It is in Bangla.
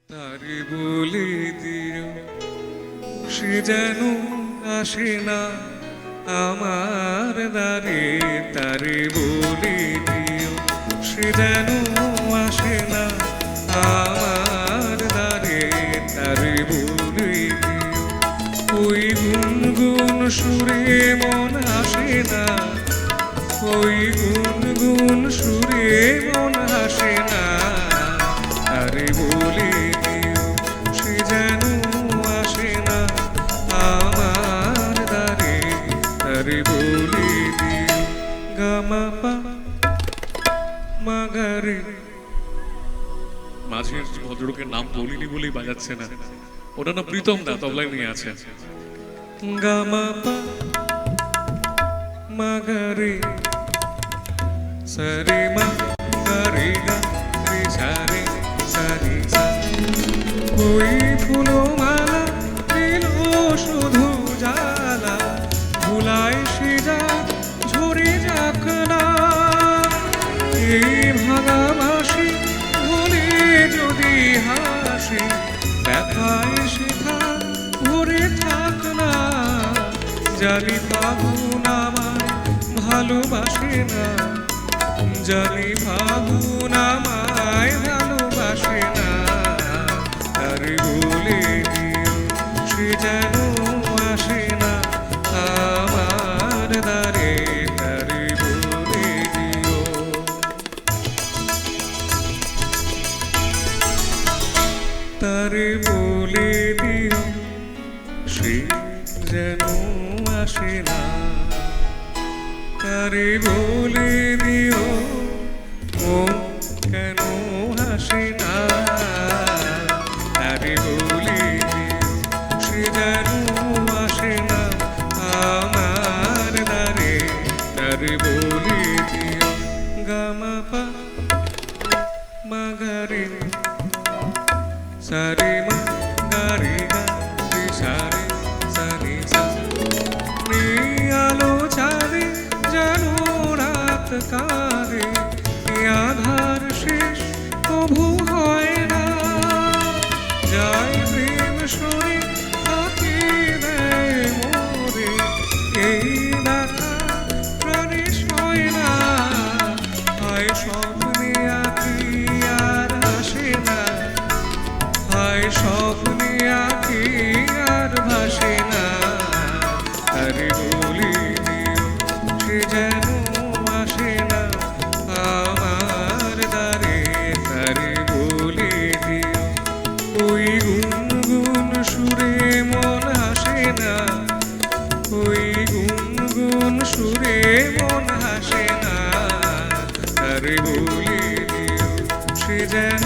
তারে বলে দিও সে যেন আসে না আমার দ্বারে। তারে বলে দিও সে যেন আসে না আমার দ্বারে। তারে বলে দিও ওই গুনগুন সুরে মন আসে না, ওই গুনগুন সুরে মন আসে না। তারে বলে দিও সে যেন আসে না আমার দ্বারে। তারে বলে দিও গামা পা মাগারে। মাঝের ভদ্রলোকের নাম বলিনি বলেই বাজাচ্ছে না, ওটা না প্রীতম দা তবলায় নিয়ে আছে। গামা পা মাগারে সরে মা গরে গা রে সারে সারে সা। ওই ফুলমালা দিল শুধু জ্বালা, ভুলায় সে যা ঝরে যাক না। এই ভাঙা বাঁশি ভুলে যদি হাসি, ব্যথায় শেখা ভরে থাক না। জানি ফাগুন আমায় ভালোবাসে না, জানি ফাগুন আমায় ভালোবাসে না। তারে বলে দিও সে যেন আসে না আমার দ্বারে। তারে বলে দিও তারে বলে দিও সে যেন আসে না। তারে বলে দিও মন কেন হাসে না। তারে বলে দিও সে যেন আসে না আমার দ্বারে। তারে বলে দিও গামা পা মাগারে সারে মা গারে গা রে সারে সারে সা। আলো চাঁদে যেন রাত কাঁদে, আধার শেষ কভু হয় না। যায় প্রেম সরে থাকি দেয় মোরে, এই ব্যথা প্রাণে সয় না। হয় স্বপ্নে আঁকি আর আসে না, হয় স্বপ্নে আঁকি আর ভাসে না। তারে বলে দিও সে যেন আসে না আমার দ্বারে। তারে বলে দিও ওই গুনগুন সুরে মন আসে না, ওই গুনগুন সুরে মন আসে না। তারে বলে দিও সে যেন